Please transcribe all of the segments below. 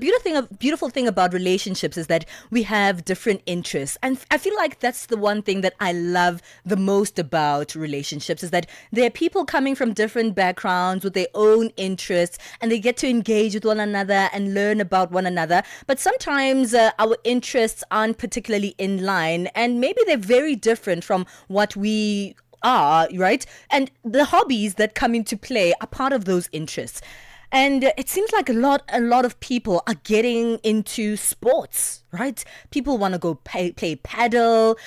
Beautiful thing about relationships is that we have different interests, and I feel like that's the one thing that I love the most about relationships is that there are people coming from different backgrounds with their own interests, and they get to engage with one another and learn about one another. But sometimes our interests aren't particularly in line, and maybe they're very different from what we are, right? And the hobbies that come into play are part of those interests. And it seems like a lot of people are getting into sports, right? People want to go play paddle.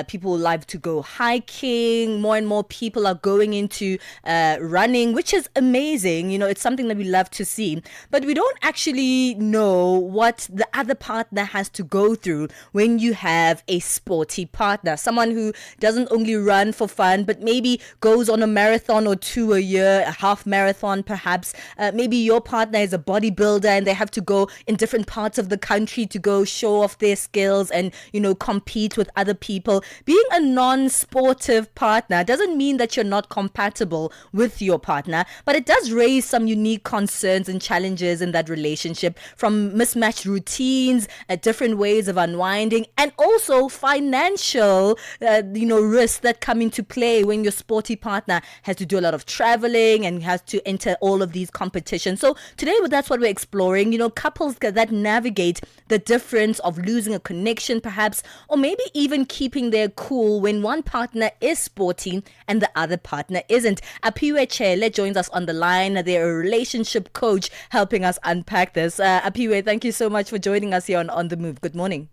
People like to go hiking. More and more people are going into running, which is amazing. You know, it's something that we love to see. But we don't actually know what the other partner has to go through when you have a sporty partner. Someone who doesn't only run for fun, but maybe goes on a marathon or two a year, a half marathon perhaps. Maybe your partner is a bodybuilder and they have to go in different parts of the country to go show off their skills and, you know, compete with other people. Being a non-sportive partner doesn't mean that you're not compatible with your partner, but it does raise some unique concerns and challenges in that relationship, from mismatched routines, different ways of unwinding, and also financial, risks that come into play when your sporty partner has to do a lot of traveling and has to enter all of these competitions. So today, that's what we're exploring, you know, couples that navigate the difference of losing a connection perhaps, or maybe even keeping their cool when one partner is sporty and the other partner isn't. Aphiwe Tshele joins us on the line. They're a relationship coach helping us unpack this. Aphiwe, thank you so much for joining us here on The Move. Good morning.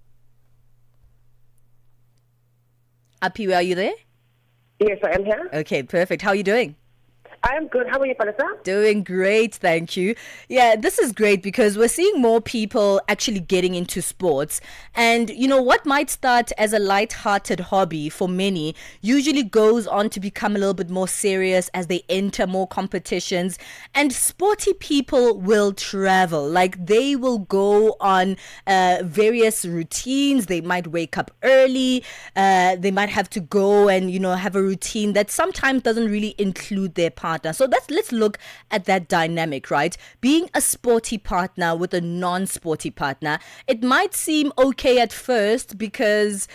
Aphiwe, are you there? Yes, I am here. Okay, perfect. How are you doing? I am good. How are you, Palesa? Doing great, thank you. Yeah, this is great because we're seeing more people actually getting into sports. And, you know, what might start as a light-hearted hobby for many usually goes on to become a little bit more serious as they enter more competitions. And sporty people will travel. Like, they will go on various routines. They might wake up early. They might have to go and, you know, have a routine that sometimes doesn't really include their partner. So let's look at that dynamic, right? Being a sporty partner with a non-sporty partner, it might seem okay at first because,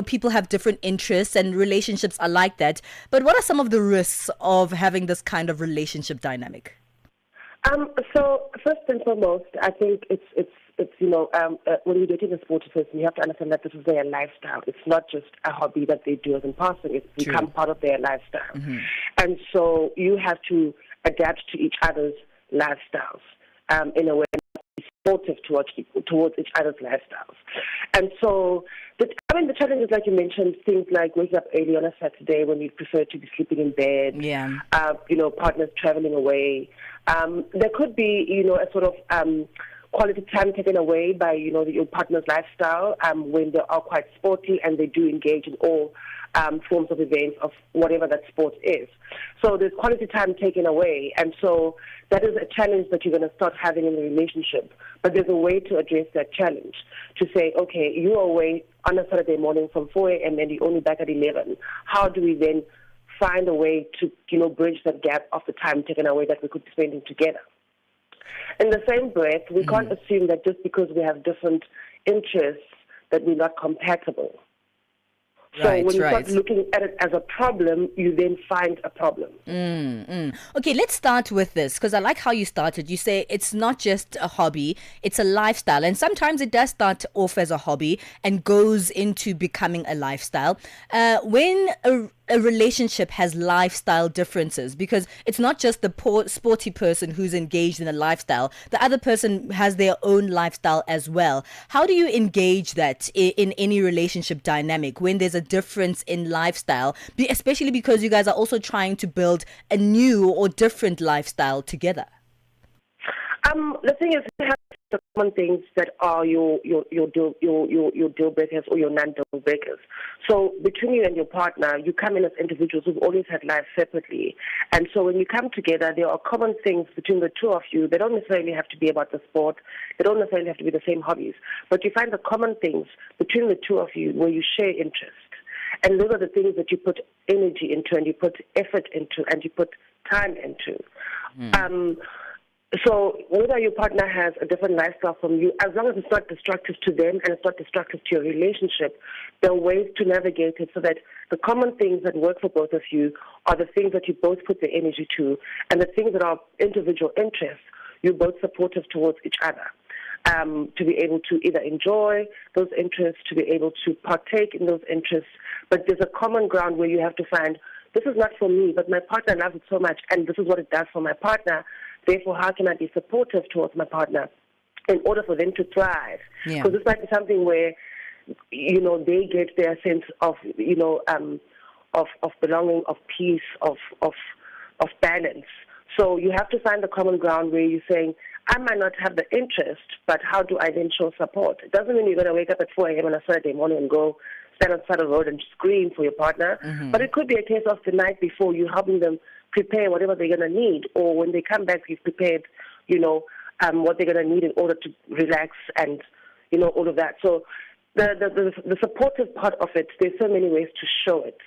people have different interests and relationships are like that. But what are some of the risks of having this kind of relationship dynamic? So first and foremost, I think it's when you're dating a sporty person, you have to understand that this is their lifestyle. It's not just a hobby that they do as in passing. It's become part of their lifestyle. Mm-hmm. And so you have to adapt to each other's lifestyles in a way that is sportive towards each other's lifestyles. And so, the challenge is, like you mentioned, things like waking up early on a Saturday when you prefer to be sleeping in bed, partners traveling away. There could be, a sort of quality time taken away by, your partner's lifestyle when they are quite sporty and they do engage in all forms of events of whatever that sport is. So there's quality time taken away, and so that is a challenge that you're going to start having in the relationship. But there's a way to address that challenge, to say, okay, you are away on a Saturday morning from 4 a.m. and you're only back at 11. How do we then find a way to, bridge that gap of the time taken away that we could be spending together? In the same breath, we can't assume that just because we have different interests that we're not compatible. So when you start looking at it as a problem, you then find a problem. Okay, let's start with this, because I like how you started. You say it's not just a hobby, it's a lifestyle. And sometimes it does start off as a hobby and goes into becoming a lifestyle. When a relationship has lifestyle differences, because it's not just the sporty person who's engaged in a lifestyle, the other person has their own lifestyle as well. How do you engage that in any relationship dynamic when there's a difference in lifestyle, especially because you guys are also trying to build a new or different lifestyle together? The thing is, you have the common things that are your deal breakers or your non-deal breakers. So between you and your partner, you come in as individuals who've always had lives separately. And so when you come together, there are common things between the two of you. They don't necessarily have to be about the sport. They don't necessarily have to be the same hobbies. But you find the common things between the two of you where you share interest. And those are the things that you put energy into and you put effort into and you put time into. So whether your partner has a different lifestyle from you, as long as it's not destructive to them and it's not destructive to your relationship, there are ways to navigate it so that the common things that work for both of you are the things that you both put the energy to, and the things that are individual interests, you're both supportive towards each other. To be able to either enjoy those interests, to be able to partake in those interests, but there's a common ground where you have to find, this is not for me, but my partner loves it so much, and this is what it does for my partner. Therefore, how can I be supportive towards my partner in order for them to thrive? Because this might be something where, they get their sense of, of belonging, of peace, of balance. So you have to find the common ground where you're saying, I might not have the interest, but how do I then show support? It doesn't mean you're going to wake up at 4 a.m. on a Saturday morning and go stand on the side of the road and scream for your partner. Mm-hmm. But it could be a case of the night before you helping them prepare whatever they're going to need, or when they come back, you've prepared, what they're going to need in order to relax and, all of that. So the supportive part of it, there's so many ways to show it.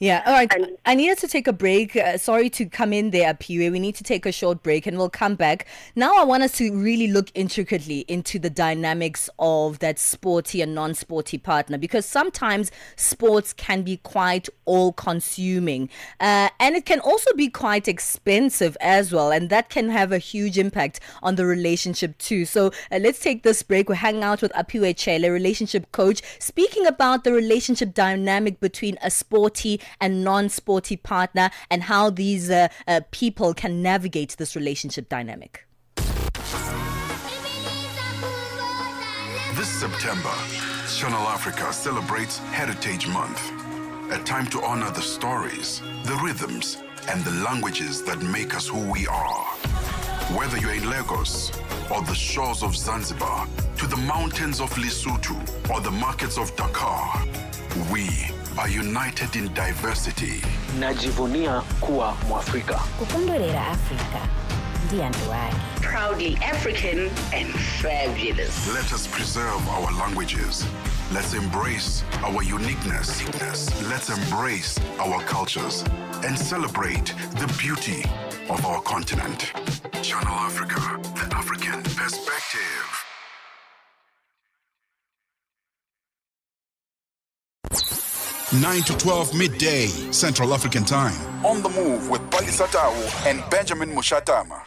Yeah, all right. I needed to take a break. Sorry to come in there, Aphiwe. We need to take a short break and we'll come back. Now I want us to really look intricately into the dynamics of that sporty and non-sporty partner, because sometimes sports can be quite all-consuming and it can also be quite expensive as well, and that can have a huge impact on the relationship too. So let's take this break. We're hanging out with Aphiwe Tshele, relationship coach, speaking about the relationship dynamic between a sporty and non-sporty partner and how these people can navigate this relationship dynamic. This September, Channel Africa celebrates Heritage Month, a time to honor the stories, the rhythms, and the languages that make us who we are. Whether you're in Lagos or the shores of Zanzibar, to the mountains of Lesotho or the markets of Dakar, we are united in diversity. Najivunia kuwa Mwafrika. Kukondolera Afrika ndiye nduwake. Proudly African and fabulous. Let us preserve our languages. Let's embrace our uniqueness. Let's embrace our cultures and celebrate the beauty of our continent. Channel Africa, the African perspective. 9 to 12 midday, Central African Time. On the Move with Palesa Tau and Benjamin Mushatama.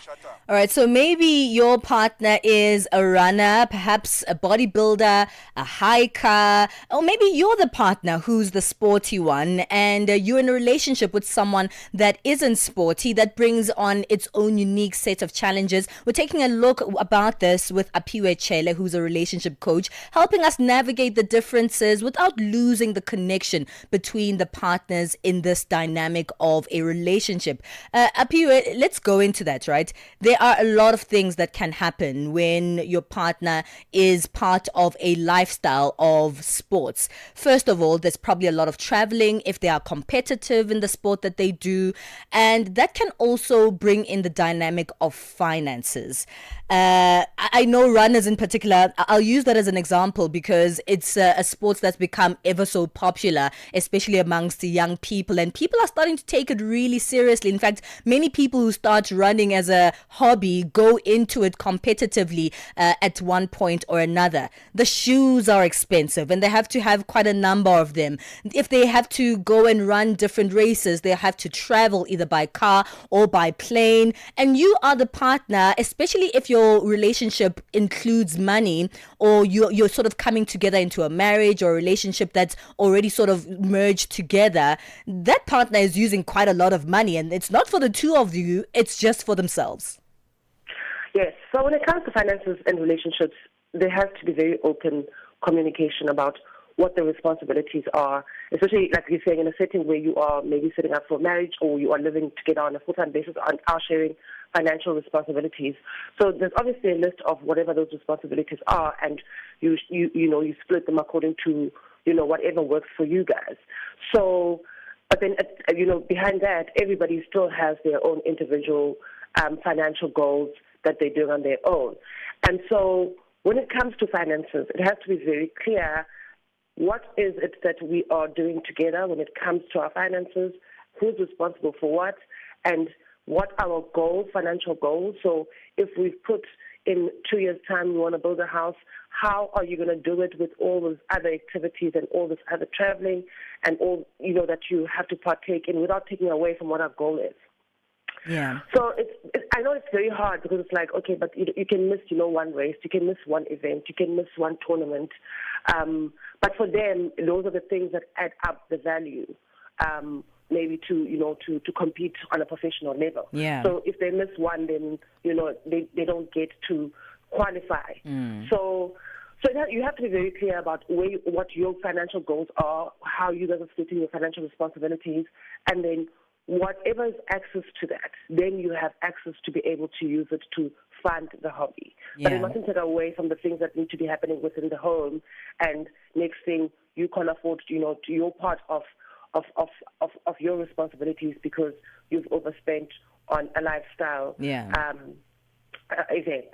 All right, so maybe your partner is a runner, perhaps a bodybuilder, a hiker, or maybe you're the partner who's the sporty one, and you're in a relationship with someone that isn't sporty, that brings on its own unique set of challenges. We're taking a look about this with Aphiwe Tshele, who's a relationship coach, helping us navigate the differences without losing the connection between the partners in this dynamic of a relationship. Aphiwe, let's go into that, right? There are a lot of things that can happen when your partner is part of a lifestyle of sports. First of all, there's probably a lot of traveling if they are competitive in the sport that they do, and that can also bring in the dynamic of finances. I know runners in particular, I'll use that as an example because it's a sport that's become ever so popular, especially amongst the young people, and people are starting to take it really seriously. In fact, many people who start running as a hobby go into it competitively at one point or another. The shoes are expensive and they have to have quite a number of them. If they have to go and run different races, they have to travel either by car or by plane, and you are the partner, especially if your relationship includes money, or you're sort of coming together into a marriage or a relationship that's already sort of merged together. That partner is using quite a lot of money, and it's not for the two of you, it's just for themselves. Yes, so when it comes to finances and relationships, there has to be very open communication about what the responsibilities are, especially like you're saying in a setting where you are maybe setting up for marriage or you are living together on a full-time basis and are sharing financial responsibilities. So there's obviously a list of whatever those responsibilities are, and you split them according to whatever works for you guys. So, but then behind that, everybody still has their own individual financial goals that they're doing on their own. And so when it comes to finances, it has to be very clear what is it that we are doing together when it comes to our finances, who's responsible for what, and what our goals, financial goals. So if we've put in 2 years' time we want to build a house, how are you going to do it with all those other activities and all this other traveling and all, that you have to partake in without taking away from what our goal is? Yeah. So I know it's very hard because it's like, okay, but you can miss, one race, you can miss one event, you can miss one tournament. But for them, those are the things that add up the value, maybe to compete on a professional level. Yeah. So if they miss one, then, they don't get to qualify. So you have to be very clear about what your financial goals are, how you guys are splitting your financial responsibilities, and then whatever is access to that, then you have access to be able to use it to fund the hobby. Yeah. But it mustn't take away from the things that need to be happening within the home. And next thing, you can't afford, to your part of your responsibilities because you've overspent on a lifestyle event.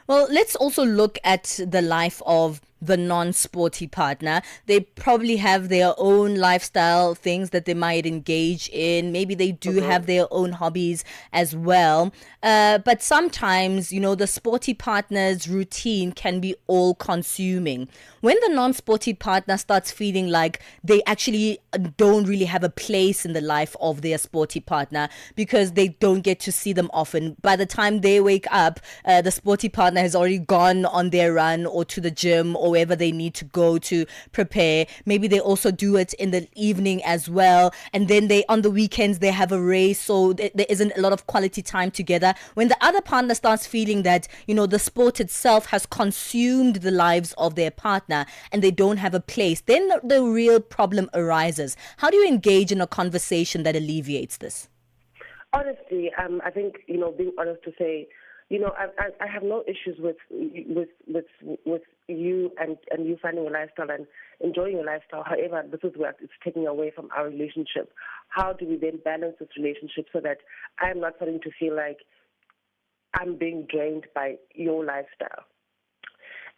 Well, let's also look at the life of the non-sporty partner. They probably have their own lifestyle things that they might engage in. Maybe they do have their own hobbies as well. But sometimes, the sporty partner's routine can be all-consuming. When the non-sporty partner starts feeling like they actually don't really have a place in the life of their sporty partner because they don't get to see them often, by the time they wake up, the sporty partner has already gone on their run or to the gym or wherever they need to go to prepare. Maybe they also do it in the evening as well. And then on the weekends, they have a race. So there isn't a lot of quality time together. When the other partner starts feeling that, the sport itself has consumed the lives of their partner and they don't have a place, then the real problem arises. How do you engage in a conversation that alleviates this? Honestly, I think, being honest to say, I have no issues with you and you finding a lifestyle and enjoying your lifestyle. However, this is where it's taking away from our relationship. How do we then balance this relationship so that I'm not starting to feel like I'm being drained by your lifestyle?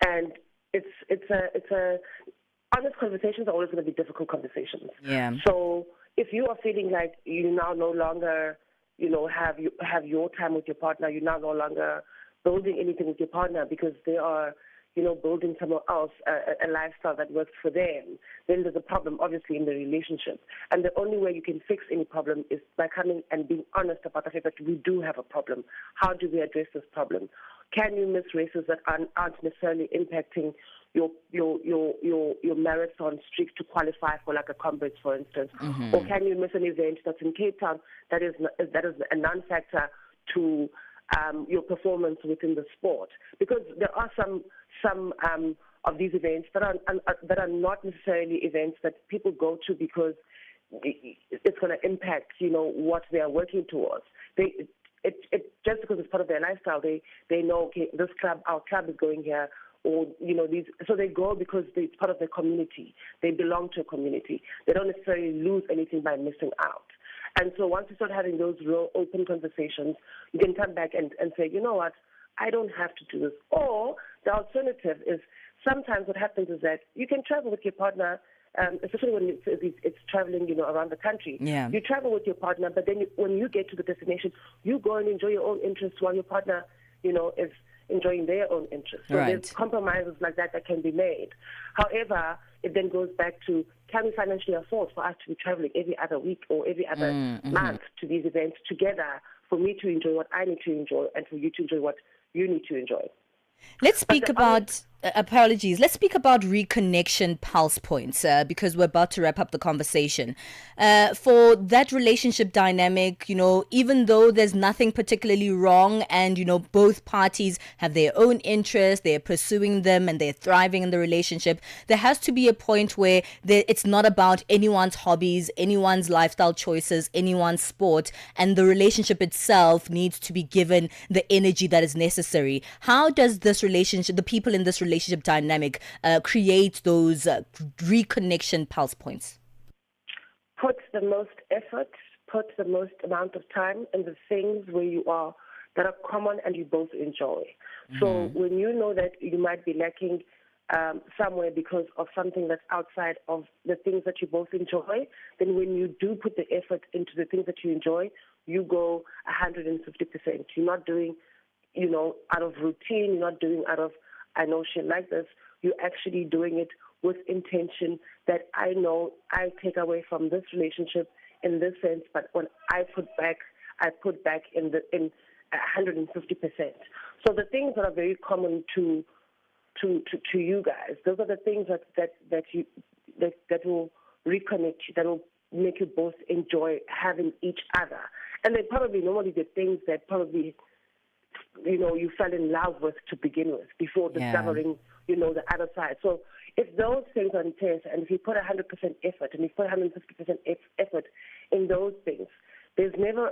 And it's a honest conversations are always going to be difficult conversations. Yeah. So if you are feeling like you now no longer have your time with your partner, you're now no longer building anything with your partner because they are, building somewhere else, a lifestyle that works for them, then there's a problem, obviously, in the relationship. And the only way you can fix any problem is by coming and being honest about the fact that we do have a problem. How do we address this problem? Can you miss races that aren't necessarily impacting your marathon streak to qualify for like a Comrades, for instance? Mm-hmm. Or can you miss an event that's in Cape Town that is a non-factor to your performance within the sport? Because there are some of these events that are not necessarily events that people go to because it's going to impact what they are working towards. Just because it's part of their lifestyle, they know, okay, our club is going here, or so they go because it's part of their community. They belong to a community. They don't necessarily lose anything by missing out. And so once you start having those real open conversations, you can come back and say, you know what, I don't have to do this. Or the alternative is sometimes what happens is that you can travel with your partner, especially when it's traveling, around the country. Yeah. You travel with your partner, but then when you get to the destination, you go and enjoy your own interests while your partner, is enjoying their own interests. So there's compromises like that can be made. However, it then goes back to, can we financially afford for us to be traveling every other week or every other month to these events together for me to enjoy what I need to enjoy and for you to enjoy what you need to enjoy? Let's speak about apologies. Let's speak about reconnection pulse points because we're about to wrap up the conversation. For that relationship dynamic, even though there's nothing particularly wrong and, both parties have their own interests, they're pursuing them and they're thriving in the relationship, there has to be a point where it's not about anyone's hobbies, anyone's lifestyle choices, anyone's sport, and the relationship itself needs to be given the energy that is necessary. How does this relationship, the people in this relationship dynamic, create those reconnection pulse points? Put the most effort, put the most amount of time in the things where you are that are common and you both enjoy. Mm-hmm. So when you know that you might be lacking somewhere because of something that's outside of the things that you both enjoy, then when you do put the effort into the things that you enjoy, you go 150%. You're not doing, out of routine. You're not doing out of, I know she'll like this. You're actually doing it with intention that I know I take away from this relationship in this sense, but when I put back in 150%. So the things that are very common to you guys, those are the things that will reconnect you, that will make you both enjoy having each other. And they're probably normally the things that probably you fell in love with to begin with before discovering the other side. So if those things are intense, and if you put 100% effort and you put 150% effort in those things, there's never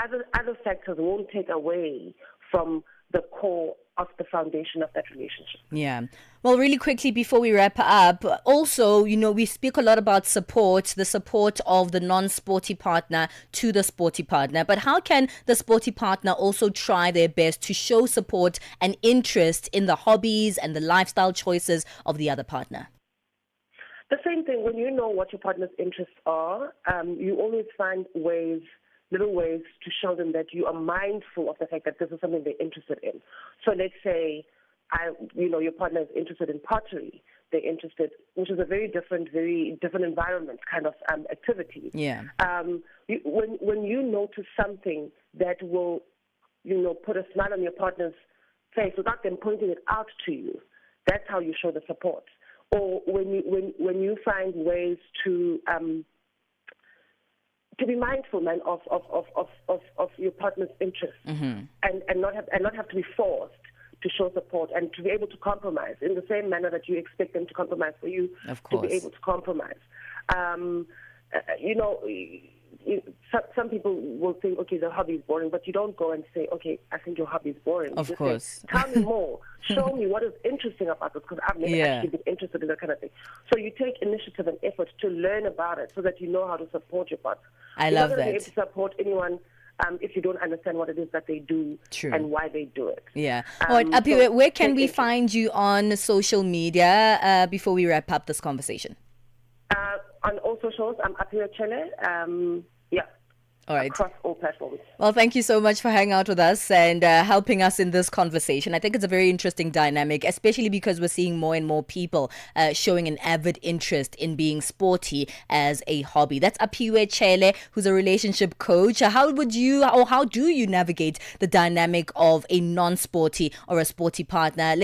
other factors won't take away from the core of the foundation of that relationship. Yeah. Well, really quickly before we wrap up, also, we speak a lot about support, the support of the non-sporty partner to the sporty partner. But how can the sporty partner also try their best to show support and interest in the hobbies and the lifestyle choices of the other partner? The same thing, when you know what your partner's interests are, you always find little ways to show them that you are mindful of the fact that this is something they're interested in. So let's say, your partner is interested in pottery. They're interested, which is a very different environment kind of activity. Yeah. When you notice something that will, put a smile on your partner's face without them pointing it out to you, that's how you show the support. Or when you find ways to be mindful, man, of your partner's interests, and not have to be forced to show support, and to be able to compromise in the same manner that you expect them to compromise for you. Of course. To be able to compromise. Some people will think, okay, the hobby is boring, but you don't go and say, okay, I think your hobby is boring. Of course. Say, tell me more. Show me what is interesting about this, because I've never actually been interested in that kind of thing. So you take initiative and effort to learn about it so that you know how to support your partner. I love You're not that. going to be able to support anyone if you don't understand what it is that they do. True. And why they do it. Yeah. All right, Aphiwe, where can we interest. find you on social media before we wrap up this conversation? On all socials, I'm Aphiwe Tshele. All right. Across all platforms. Well, thank you so much for hanging out with us and helping us in this conversation. I think it's a very interesting dynamic, especially because we're seeing more and more people showing an avid interest in being sporty as a hobby. That's Aphiwe Tshele, who's a relationship coach. How do you navigate the dynamic of a non-sporty or a sporty partner?